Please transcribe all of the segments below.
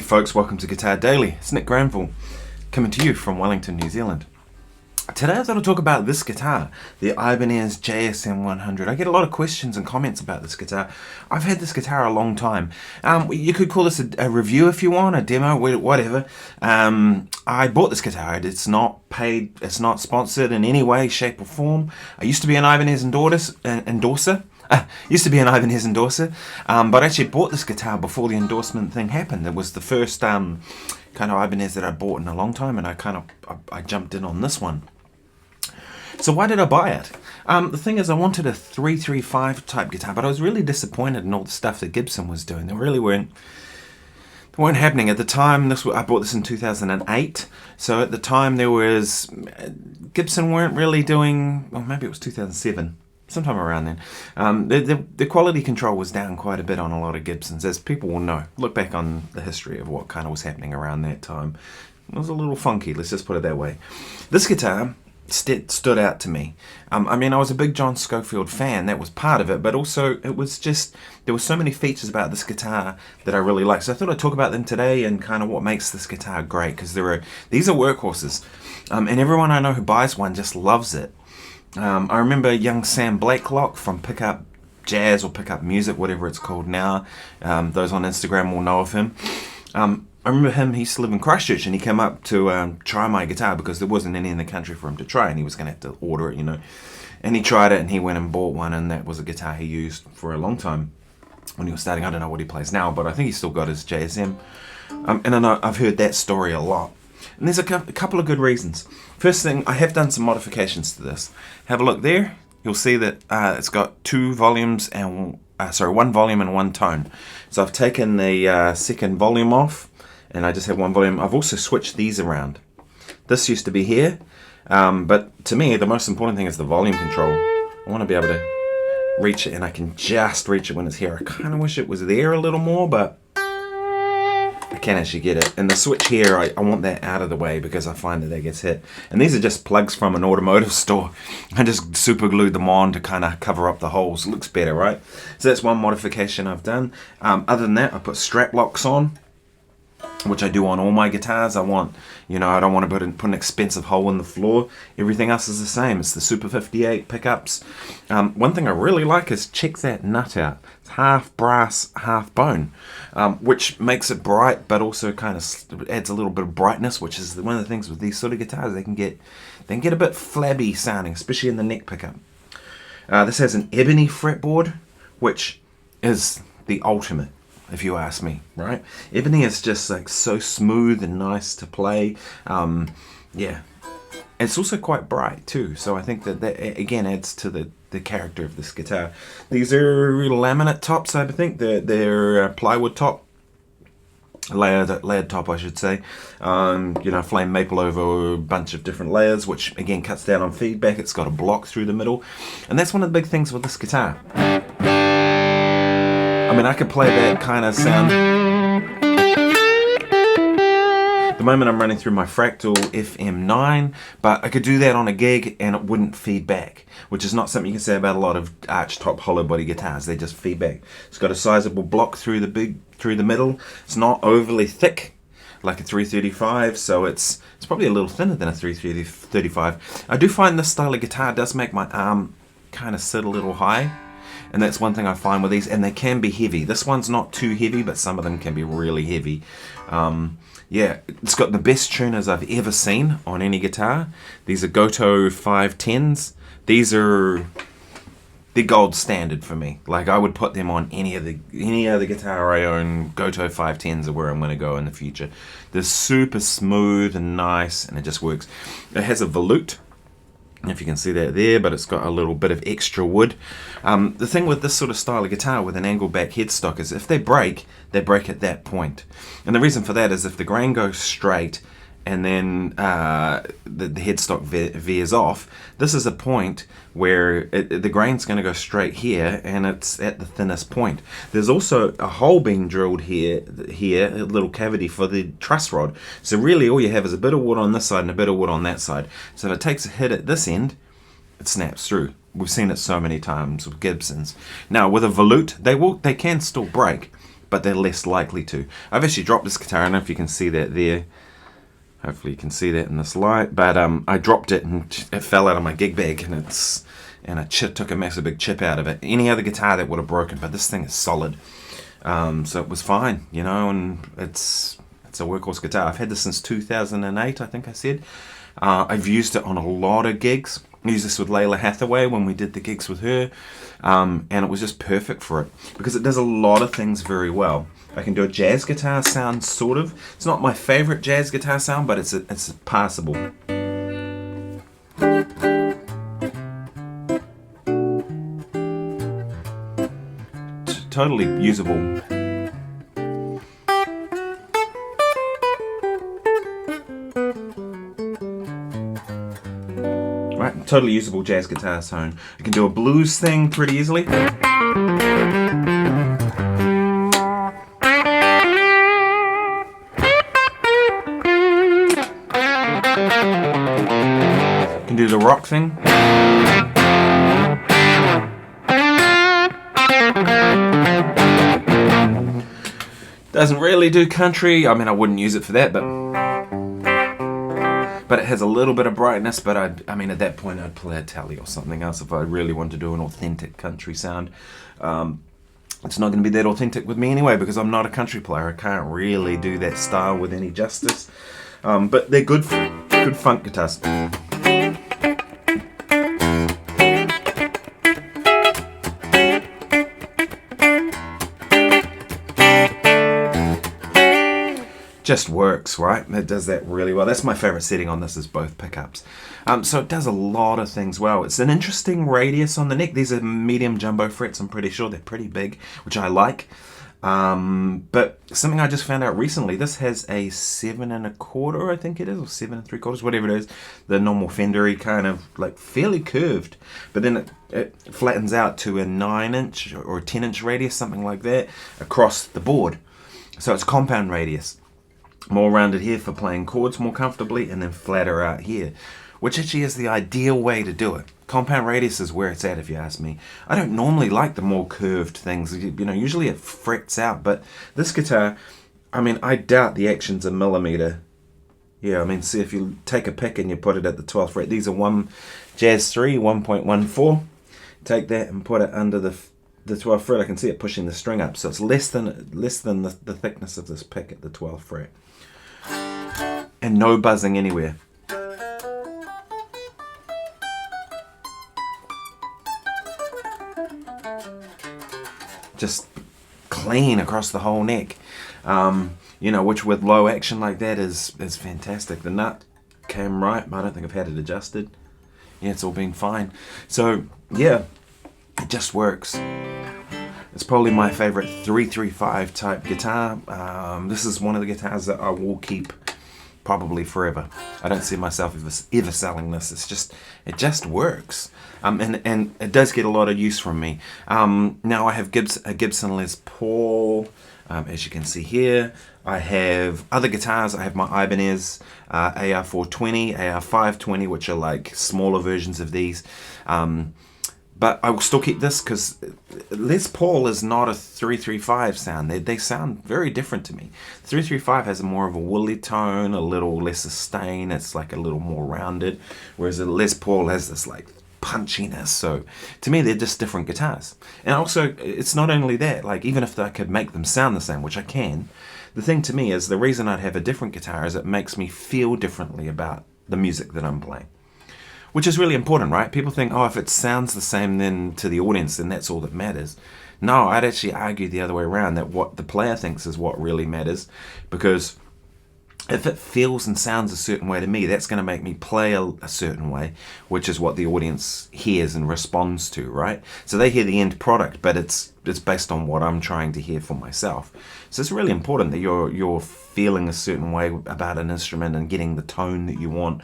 folks, welcome to Guitar Daily. It's Nick Granville coming to you from Wellington, New Zealand. Today I thought I'd talk about this guitar, the Ibanez JSM100. I get a lot of questions and comments about this guitar. I've had this guitar a long time. You could call this a review if you want, a demo, whatever. I bought this guitar. It's not paid, it's not sponsored in any way, shape or form. I used to be an Ibanez endorser. But I actually bought this guitar before the endorsement thing happened. It was the first kind of Ibanez that I bought in a long time, and I jumped in on this one. So why did I buy it? The thing is, I wanted a 335 type guitar, but I was really disappointed in all the stuff that Gibson was doing. They weren't happening at the time. I bought this in 2008, so at the time Gibson weren't really doing. Well, maybe it was 2007. Sometime around then. The quality control was down quite a bit on a lot of Gibsons, as people will know. Look back on the history of what kind of was happening around that time. It was a little funky, let's just put it that way. This guitar stood out to me. I was a big John Scofield fan, that was part of it, but also it was just, there were so many features about this guitar that I really liked. So I thought I'd talk about them today and kind of what makes this guitar great, because these are workhorses. And everyone I know who buys one just loves it. I remember young Sam Blakelock from Pickup Jazz or Pickup Music, whatever it's called now. Those on Instagram will know of him. I remember him, he used to live in Christchurch, and he came up to try my guitar because there wasn't any in the country for him to try, and he was going to have to order it, And he tried it, and he went and bought one, and that was a guitar he used for a long time when he was starting. I don't know what he plays now, but I think he's still got his JSM. And I've heard that story a lot. And there's a couple of good reasons. First thing, I have done some modifications to this. Have a look there. You'll see that it's got one volume and one tone. So I've taken the second volume off, and I just have one volume. I've also switched these around. This used to be here, but to me, the most important thing is the volume control. I want to be able to reach it, and I can just reach it when it's here. I kind of wish it was there a little more, but I can actually get it. And the switch here, I want that out of the way because I find that gets hit. And these are just plugs from an automotive store. I just super glued them on to kind of cover up the holes. It looks better, right? So that's one modification I've done. Other than that, I put strap locks on, which I do on all my guitars. I don't want to put an expensive hole in the floor. Everything else is the same. It's the Super 58 pickups. One thing I really like is check that nut out. It's half brass, half bone, which makes it bright, but also kind of adds a little bit of brightness, which is one of the things with these sort of guitars. They can get a bit flabby sounding, especially in the neck pickup. This has an ebony fretboard, which is the ultimate, if you ask me, right? Ebony is just like so smooth and nice to play. It's also quite bright too, so I think that again adds to the character of this guitar. These are laminate tops, I think. They're plywood top, layered top, I should say. Flame maple over a bunch of different layers, which again cuts down on feedback. It's got a block through the middle, and that's one of the big things with this guitar. I could play that kind of sound. At the moment I'm running through my Fractal FM9, but I could do that on a gig and it wouldn't feed back, which is not something you can say about a lot of arch top hollow body guitars. They just feed back. It's got a sizable block through the middle. It's not overly thick like a 335, so it's probably a little thinner than a 335. I do find this style of guitar does make my arm kind of sit a little high. And that's one thing I find with these, and they can be heavy. This one's not too heavy, but some of them can be really heavy. It's got the best tuners I've ever seen on any guitar. These are Goto 510s. These are the gold standard for me. Like, I would put them on any other guitar I own. Goto 510s are where I'm going to go in the future. They're super smooth and nice, and it just works. It has a volute, if you can see that there, but it's got a little bit of extra wood. The thing with this sort of style of guitar with an angled back headstock is if they break at that point. And the reason for that is if the grain goes straight and then the headstock veers off, this is a point where the grain's going to go straight here, and it's at the thinnest point. There's also a hole being drilled here, a little cavity for the truss rod. So really all you have is a bit of wood on this side and a bit of wood on that side. So if it takes a hit at this end, it snaps through. We've seen it so many times with Gibsons. Now with a volute, they can still break, but they're less likely to. I've actually dropped this guitar. I don't know if you can see that there. Hopefully you can see that in this light. But I dropped it and it fell out of my gig bag, and I took a massive big chip out of it. Any other guitar that would have broken, but this thing is solid. So it was fine, you know, and it's a workhorse guitar. I've had this since 2008, I think I said. I've used it on a lot of gigs. I used this with Layla Hathaway when we did the gigs with her, and it was just perfect for it because it does a lot of things very well. I can do a jazz guitar sound, sort of. It's not my favorite jazz guitar sound, but it's passable. Totally usable. Right, totally usable jazz guitar tone. I can do a blues thing pretty easily. Can do the rock thing. Doesn't really do country. I mean, I wouldn't use it for that, but it has a little bit of brightness. But I mean, at that point, I'd play a tally or something else if I really wanted to do an authentic country sound. It's not going to be that authentic with me anyway because I'm not a country player. I can't really do that style with any justice. But they're good funk guitars. Just works, right? It does that really well. That's my favorite setting on this, is both pickups. So it does a lot of things well. It's an interesting radius on the neck. These are medium jumbo frets, I'm pretty sure. They're pretty big, which I like. But something I just found out recently, this has a 7 1/4, I think it is, or 7 3/4, whatever it is. The normal Fendery kind of like fairly curved, but then it flattens out to a 9-inch or a 10-inch radius, something like that, across the board. So it's compound radius. More rounded here for playing chords more comfortably, and then flatter out here, which actually is the ideal way to do it. Compound radius is where it's at, if you ask me. I don't normally like the more curved things. You know, usually it frets out, but this guitar, I mean, I doubt the action's a millimeter. Yeah, I mean, see, if you take a pick and you put it at the 12th fret, these are Jazz 3 1.14. Take that and put it under the 12th fret. I can see it pushing the string up, so it's less than the thickness of this pick at the 12th fret. And no buzzing anywhere. Just clean across the whole neck. You know, which with low action like that is fantastic. The nut came right, but I don't think I've had it adjusted. Yeah, it's all been fine. So yeah, it just works. It's probably my favorite 335 type guitar. This is one of the guitars that I will keep probably forever. I don't see myself ever selling this. It just works. And it does get a lot of use from me. Now I have a Gibson Les Paul, as you can see here. I have other guitars. I have my Ibanez AR420, AR520, which are like smaller versions of these. But I will still keep this because Les Paul is not a 335 sound. They sound very different to me. 335 has more of a woolly tone, a little less sustain. It's like a little more rounded, whereas a Les Paul has this like punchiness. So to me, they're just different guitars. And also, it's not only that. Like, even if I could make them sound the same, which I can, the thing to me is the reason I'd have a different guitar is it makes me feel differently about the music that I'm playing. Which is really important, right? People think, oh, if it sounds the same then to the audience, then that's all that matters. No, I'd actually argue the other way around, that what the player thinks is what really matters. Because if it feels and sounds a certain way to me, that's going to make me play a certain way, which is what the audience hears and responds to, right? So they hear the end product, but it's based on what I'm trying to hear for myself. So it's really important that you're feeling a certain way about an instrument and getting the tone that you want.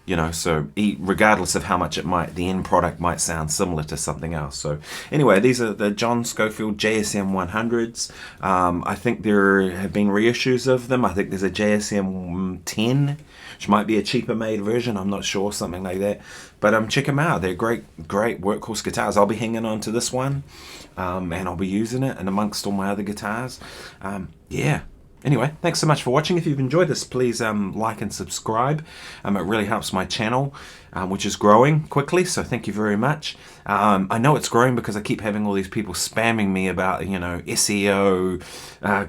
You know, so regardless of how much the end product might sound similar to something else. So anyway, these are the John Scofield JSM100s. I think there have been reissues of them. I think there's a JSM10, which might be a cheaper made version. I'm not sure, something like that. But check them out. They're great workhorse guitars. I'll be hanging on to this one, and I'll be using it, and amongst all my other guitars. Yeah. Anyway, thanks so much for watching. If you've enjoyed this, please like and subscribe. It really helps my channel, which is growing quickly, so thank you very much. I know it's growing because I keep having all these people spamming me about, you know, SEO,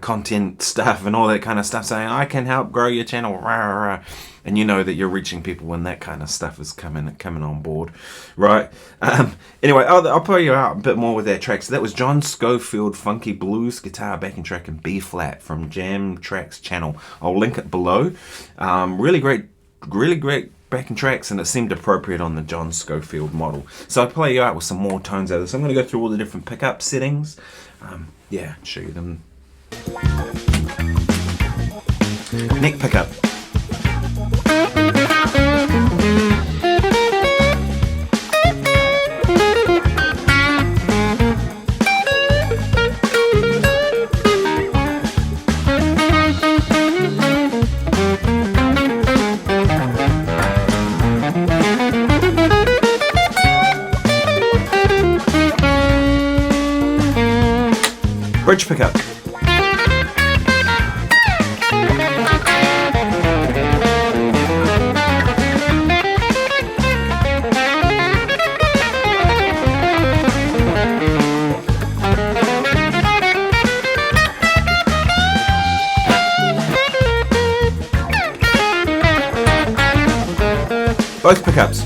content stuff and all that kind of stuff, saying, I can help grow your channel, rah, rah, rah. And you know that you're reaching people when that kind of stuff is coming on board, right? Anyway, I'll play you out a bit more with that track. So that was John Scofield Funky Blues Guitar Backing Track in B flat from Jam Tracks channel. I'll link it below. Really great backing tracks, and it seemed appropriate on the John Scofield model. So I'll play you out with some more tones out of this. I'm going to go through all the different pickup settings. Yeah, show you them. Neck pickup. Bridge pickup. Both pickups.